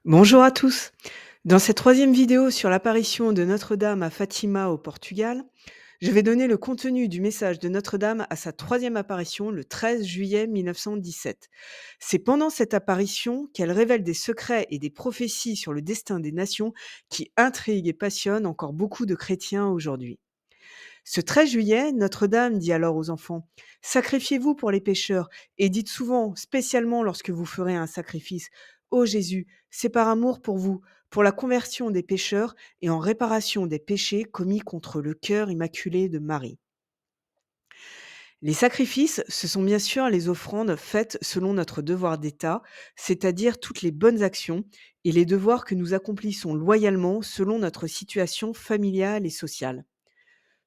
Bonjour à tous. Dans cette troisième vidéo sur l'apparition de Notre-Dame à Fatima au Portugal, je vais donner le contenu du message de Notre-Dame à sa troisième apparition le 13 juillet 1917. C'est pendant cette apparition qu'elle révèle des secrets et des prophéties sur le destin des nations qui intriguent et passionnent encore beaucoup de chrétiens aujourd'hui. Ce 13 juillet, Notre-Dame dit alors aux enfants: Sacrifiez-vous pour les pécheurs, et dites souvent, spécialement lorsque vous ferez un sacrifice: Ô Jésus, c'est par amour pour vous, pour la conversion des pécheurs et en réparation des péchés commis contre le cœur immaculé de Marie. Les sacrifices, ce sont bien sûr les offrandes faites selon notre devoir d'État, c'est-à-dire toutes les bonnes actions et les devoirs que nous accomplissons loyalement selon notre situation familiale et sociale.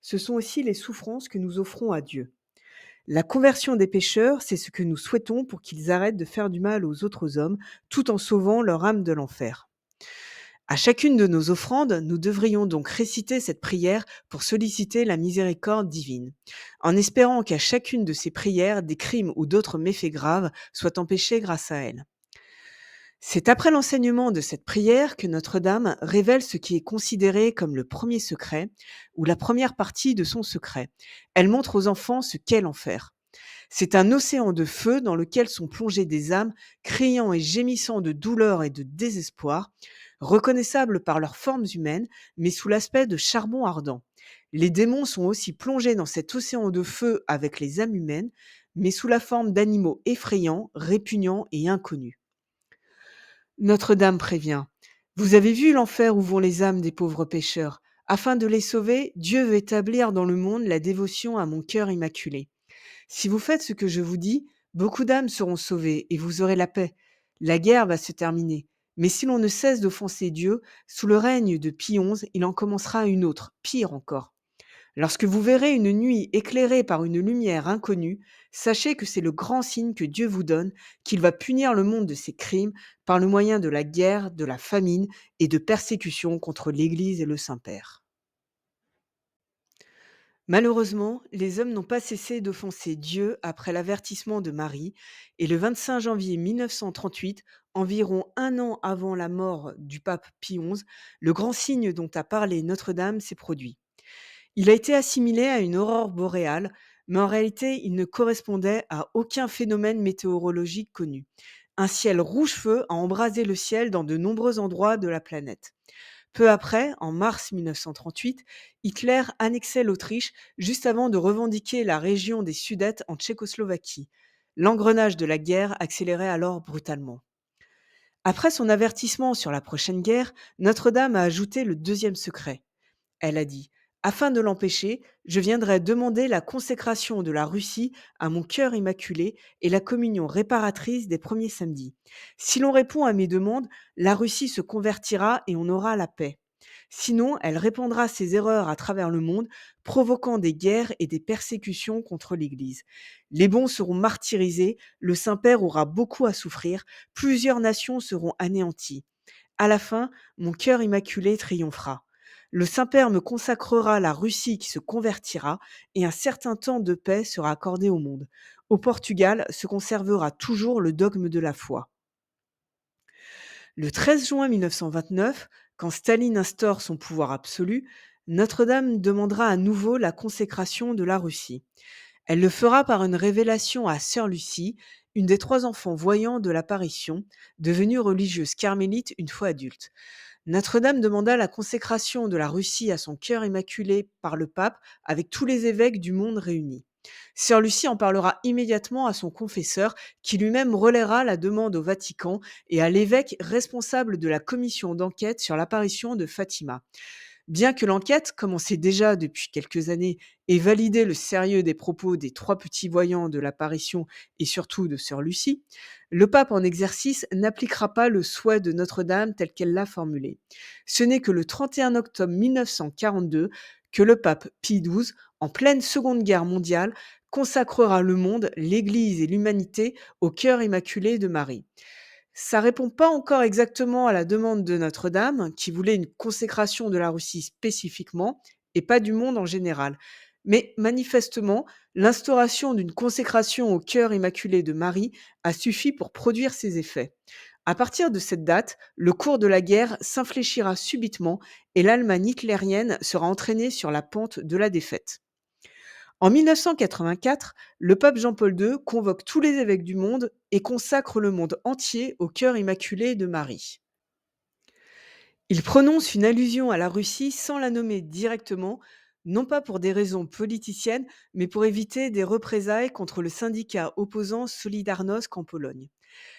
Ce sont aussi les souffrances que nous offrons à Dieu. La conversion des pécheurs, c'est ce que nous souhaitons pour qu'ils arrêtent de faire du mal aux autres hommes, tout en sauvant leur âme de l'enfer. À chacune de nos offrandes, nous devrions donc réciter cette prière pour solliciter la miséricorde divine, en espérant qu'à chacune de ces prières, des crimes ou d'autres méfaits graves soient empêchés grâce à elle. C'est après l'enseignement de cette prière que Notre-Dame révèle ce qui est considéré comme le premier secret, ou la première partie de son secret. Elle montre aux enfants ce qu'est l'enfer. C'est un océan de feu dans lequel sont plongées des âmes criant et gémissant de douleur et de désespoir, reconnaissables par leurs formes humaines, mais sous l'aspect de charbon ardent. Les démons sont aussi plongés dans cet océan de feu avec les âmes humaines, mais sous la forme d'animaux effrayants, répugnants et inconnus. Notre-Dame prévient: Vous avez vu l'enfer où vont les âmes des pauvres pécheurs. Afin de les sauver, Dieu veut établir dans le monde la dévotion à mon cœur immaculé. Si vous faites ce que je vous dis, beaucoup d'âmes seront sauvées et vous aurez la paix. La guerre va se terminer. Mais si l'on ne cesse d'offenser Dieu, sous le règne de Pie XI, il en commencera une autre, pire encore. Lorsque vous verrez une nuit éclairée par une lumière inconnue, sachez que c'est le grand signe que Dieu vous donne, qu'il va punir le monde de ses crimes par le moyen de la guerre, de la famine et de persécutions contre l'Église et le Saint-Père. Malheureusement, les hommes n'ont pas cessé d'offenser Dieu après l'avertissement de Marie, et le 25 janvier 1938, environ un an avant la mort du pape Pie XI, le grand signe dont a parlé Notre-Dame s'est produit. Il a été assimilé à une aurore boréale, mais en réalité, il ne correspondait à aucun phénomène météorologique connu. Un ciel rouge-feu a embrasé le ciel dans de nombreux endroits de la planète. Peu après, en mars 1938, Hitler annexait l'Autriche juste avant de revendiquer la région des Sudètes en Tchécoslovaquie. L'engrenage de la guerre accélérait alors brutalement. Après son avertissement sur la prochaine guerre, Notre-Dame a ajouté le deuxième secret. Elle a dit: Afin de l'empêcher, je viendrai demander la consécration de la Russie à mon cœur immaculé et la communion réparatrice des premiers samedis. Si l'on répond à mes demandes, la Russie se convertira et on aura la paix. Sinon, elle répandra ses erreurs à travers le monde, provoquant des guerres et des persécutions contre l'Église. Les bons seront martyrisés, le Saint-Père aura beaucoup à souffrir, plusieurs nations seront anéanties. À la fin, mon cœur immaculé triomphera. Le Saint-Père me consacrera la Russie qui se convertira et un certain temps de paix sera accordé au monde. Au Portugal se conservera toujours le dogme de la foi. Le 13 juin 1929, quand Staline instaure son pouvoir absolu, Notre-Dame demandera à nouveau la consécration de la Russie. Elle le fera par une révélation à Sœur Lucie, une des trois enfants voyants de l'apparition, devenue religieuse carmélite une fois adulte. Notre-Dame demanda la consécration de la Russie à son cœur immaculé par le pape avec tous les évêques du monde réunis. Sœur Lucie en parlera immédiatement à son confesseur qui lui-même relaiera la demande au Vatican et à l'évêque responsable de la commission d'enquête sur l'apparition de Fatima. Bien que l'enquête, commencée déjà depuis quelques années, ait validé le sérieux des propos des trois petits voyants de l'apparition et surtout de Sœur Lucie, le pape en exercice n'appliquera pas le souhait de Notre-Dame tel qu'elle l'a formulé. Ce n'est que le 31 octobre 1942 que le pape Pie XII, en pleine Seconde Guerre mondiale, consacrera le monde, l'Église et l'humanité au cœur immaculé de Marie. Ça répond pas encore exactement à la demande de Notre-Dame, qui voulait une consécration de la Russie spécifiquement et pas du monde en général. Mais manifestement, l'instauration d'une consécration au cœur immaculé de Marie a suffi pour produire ses effets. À partir de cette date, le cours de la guerre s'infléchira subitement et l'Allemagne hitlérienne sera entraînée sur la pente de la défaite. En 1984, le pape Jean-Paul II convoque tous les évêques du monde et consacre le monde entier au cœur immaculé de Marie. Il prononce une allusion à la Russie sans la nommer directement, non pas pour des raisons politiciennes, mais pour éviter des représailles contre le syndicat opposant Solidarnosc en Pologne.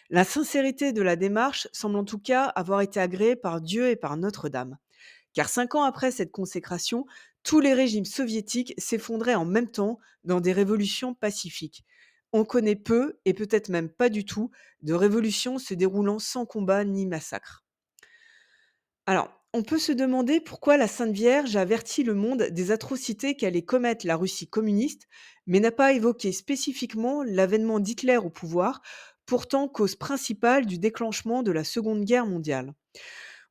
La sincérité de la démarche semble en tout cas avoir été agréée par Dieu et par Notre-Dame. Car 5 ans après cette consécration, tous les régimes soviétiques s'effondraient en même temps dans des révolutions pacifiques. On connaît peu, et peut-être même pas du tout, de révolutions se déroulant sans combat ni massacre. Alors, on peut se demander pourquoi la Sainte Vierge a averti le monde des atrocités qu'allait commettre la Russie communiste, mais n'a pas évoqué spécifiquement l'avènement d'Hitler au pouvoir, pourtant cause principale du déclenchement de la Seconde Guerre mondiale.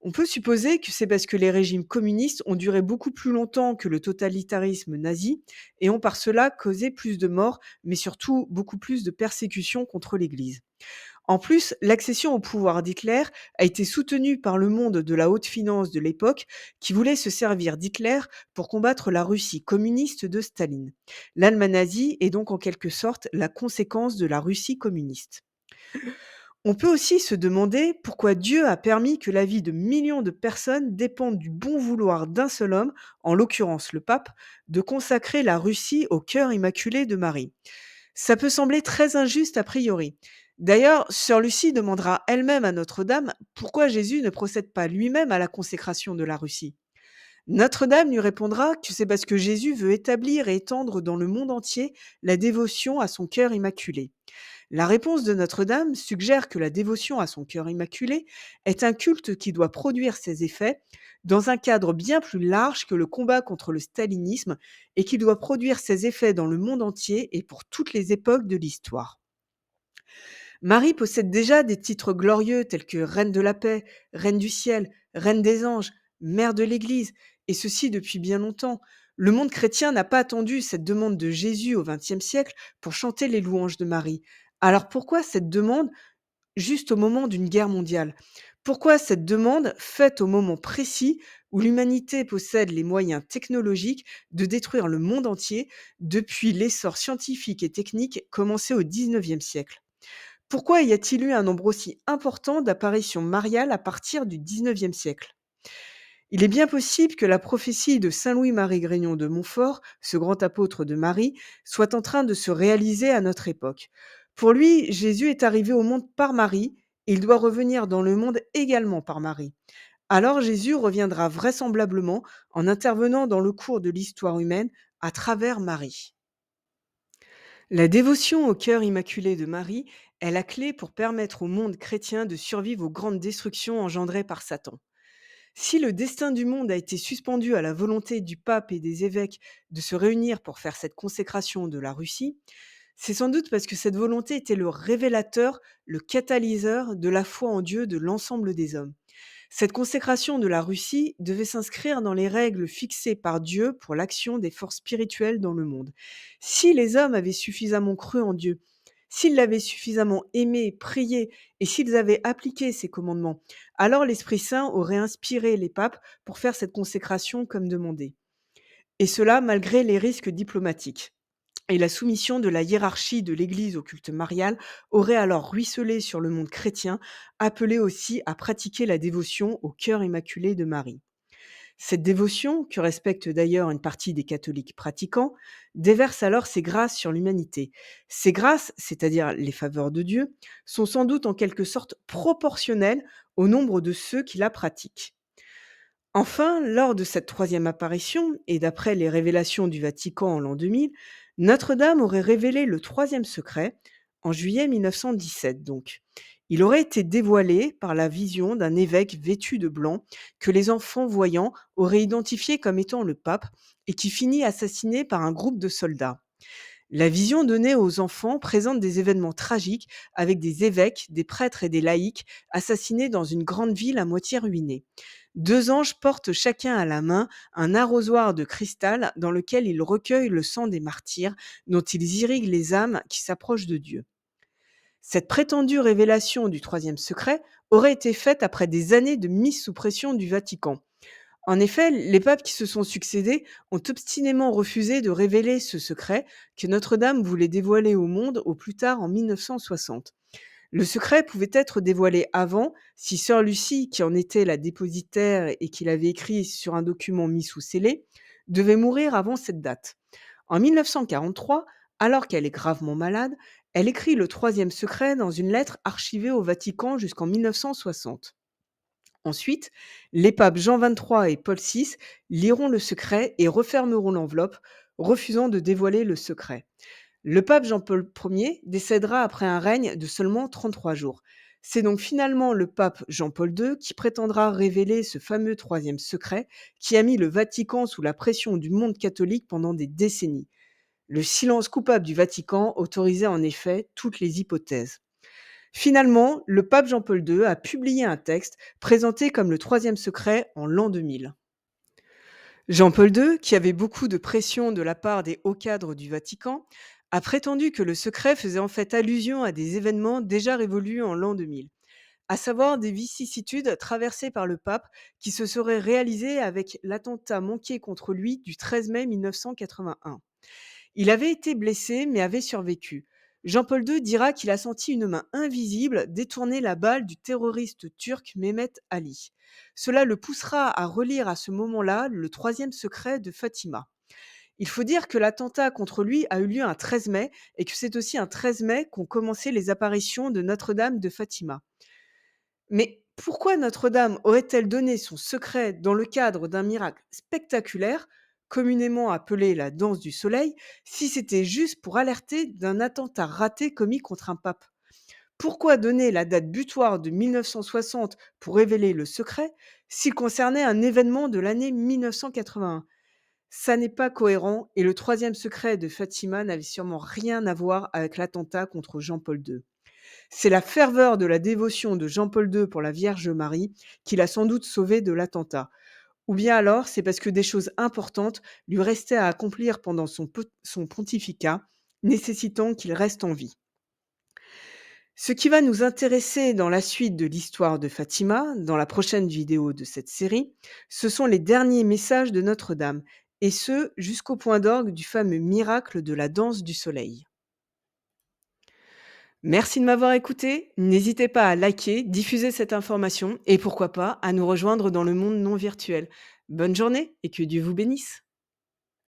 On peut supposer que c'est parce que les régimes communistes ont duré beaucoup plus longtemps que le totalitarisme nazi et ont par cela causé plus de morts, mais surtout beaucoup plus de persécutions contre l'Église. En plus, l'accession au pouvoir d'Hitler a été soutenue par le monde de la haute finance de l'époque qui voulait se servir d'Hitler pour combattre la Russie communiste de Staline. L'Allemagne nazie est donc en quelque sorte la conséquence de la Russie communiste. On peut aussi se demander pourquoi Dieu a permis que la vie de millions de personnes dépende du bon vouloir d'un seul homme, en l'occurrence le pape, de consacrer la Russie au cœur immaculé de Marie. Ça peut sembler très injuste a priori. D'ailleurs, sœur Lucie demandera elle-même à Notre-Dame pourquoi Jésus ne procède pas lui-même à la consécration de la Russie. Notre-Dame lui répondra que c'est parce que Jésus veut établir et étendre dans le monde entier la dévotion à son cœur immaculé. La réponse de Notre-Dame suggère que la dévotion à son cœur immaculé est un culte qui doit produire ses effets dans un cadre bien plus large que le combat contre le stalinisme et qui doit produire ses effets dans le monde entier et pour toutes les époques de l'histoire. Marie possède déjà des titres glorieux tels que Reine de la paix, Reine du ciel, Reine des anges, Mère de l'Église, et ceci depuis bien longtemps. Le monde chrétien n'a pas attendu cette demande de Jésus au XXe siècle pour chanter les louanges de Marie. Alors pourquoi cette demande juste au moment d'une guerre mondiale? Pourquoi cette demande faite au moment précis où l'humanité possède les moyens technologiques de détruire le monde entier depuis l'essor scientifique et technique commencé au XIXe siècle? Pourquoi y a-t-il eu un nombre aussi important d'apparitions mariales à partir du XIXe siècle? Il est bien possible que la prophétie de saint Louis-Marie Grignon de Montfort, ce grand apôtre de Marie, soit en train de se réaliser à notre époque. Pour lui, Jésus est arrivé au monde par Marie et il doit revenir dans le monde également par Marie. Alors Jésus reviendra vraisemblablement en intervenant dans le cours de l'histoire humaine à travers Marie. La dévotion au cœur immaculé de Marie est la clé pour permettre au monde chrétien de survivre aux grandes destructions engendrées par Satan. Si le destin du monde a été suspendu à la volonté du pape et des évêques de se réunir pour faire cette consécration de la Russie, c'est sans doute parce que cette volonté était le révélateur, le catalyseur de la foi en Dieu de l'ensemble des hommes. Cette consécration de la Russie devait s'inscrire dans les règles fixées par Dieu pour l'action des forces spirituelles dans le monde. Si les hommes avaient suffisamment cru en Dieu, s'ils l'avaient suffisamment aimé, prié, et s'ils avaient appliqué ses commandements, alors l'Esprit Saint aurait inspiré les papes pour faire cette consécration comme demandé. Et cela malgré les risques diplomatiques. Et la soumission de la hiérarchie de l'Église au culte marial aurait alors ruisselé sur le monde chrétien, appelé aussi à pratiquer la dévotion au cœur immaculé de Marie. Cette dévotion, que respecte d'ailleurs une partie des catholiques pratiquants, déverse alors ses grâces sur l'humanité. Ces grâces, c'est-à-dire les faveurs de Dieu, sont sans doute en quelque sorte proportionnelles au nombre de ceux qui la pratiquent. Enfin, lors de cette troisième apparition, et d'après les révélations du Vatican en l'an 2000, Notre-Dame aurait révélé le troisième secret, en juillet 1917 donc. Il aurait été dévoilé par la vision d'un évêque vêtu de blanc que les enfants voyants auraient identifié comme étant le pape et qui finit assassiné par un groupe de soldats. La vision donnée aux enfants présente des événements tragiques avec des évêques, des prêtres et des laïcs assassinés dans une grande ville à moitié ruinée. Deux anges portent chacun à la main un arrosoir de cristal dans lequel ils recueillent le sang des martyrs dont ils irriguent les âmes qui s'approchent de Dieu. Cette prétendue révélation du troisième secret aurait été faite après des années de mise sous pression du Vatican. En effet, les papes qui se sont succédés ont obstinément refusé de révéler ce secret que Notre-Dame voulait dévoiler au monde au plus tard en 1960. Le secret pouvait être dévoilé avant si sœur Lucie, qui en était la dépositaire et qui l'avait écrit sur un document mis sous scellé, devait mourir avant cette date. En 1943, alors qu'elle est gravement malade, elle écrit le troisième secret dans une lettre archivée au Vatican jusqu'en 1960. Ensuite, les papes Jean XXIII et Paul VI liront le secret et refermeront l'enveloppe, refusant de dévoiler le secret. Le pape Jean-Paul Ier décédera après un règne de seulement 33 jours. C'est donc finalement le pape Jean-Paul II qui prétendra révéler ce fameux troisième secret qui a mis le Vatican sous la pression du monde catholique pendant des décennies. Le silence coupable du Vatican autorisait en effet toutes les hypothèses. Finalement, le pape Jean-Paul II a publié un texte présenté comme le troisième secret en l'an 2000. Jean-Paul II, qui avait beaucoup de pression de la part des hauts cadres du Vatican, a prétendu que le secret faisait en fait allusion à des événements déjà révolus en l'an 2000, à savoir des vicissitudes traversées par le pape qui se seraient réalisées avec l'attentat manqué contre lui du 13 mai 1981. Il avait été blessé mais avait survécu. Jean-Paul II dira qu'il a senti une main invisible détourner la balle du terroriste turc Mehmet Ali. Cela le poussera à relire à ce moment-là le troisième secret de Fatima. Il faut dire que l'attentat contre lui a eu lieu un 13 mai et que c'est aussi un 13 mai qu'ont commencé les apparitions de Notre-Dame de Fatima. Mais pourquoi Notre-Dame aurait-elle donné son secret dans le cadre d'un miracle spectaculaire, communément appelé la danse du soleil, si c'était juste pour alerter d'un attentat raté commis contre un pape? Pourquoi donner la date butoir de 1960 pour révéler le secret s'il concernait un événement de l'année 1981? Ça n'est pas cohérent et le troisième secret de Fatima n'avait sûrement rien à voir avec l'attentat contre Jean-Paul II. C'est la ferveur de la dévotion de Jean-Paul II pour la Vierge Marie qui l'a sans doute sauvé de l'attentat. Ou bien alors, c'est parce que des choses importantes lui restaient à accomplir pendant son pontificat, nécessitant qu'il reste en vie. Ce qui va nous intéresser dans la suite de l'histoire de Fatima, dans la prochaine vidéo de cette série, ce sont les derniers messages de Notre-Dame, et ce jusqu'au point d'orgue du fameux miracle de la danse du soleil. Merci de m'avoir écouté. N'hésitez pas à liker, diffuser cette information et pourquoi pas à nous rejoindre dans le monde non virtuel. Bonne journée et que Dieu vous bénisse.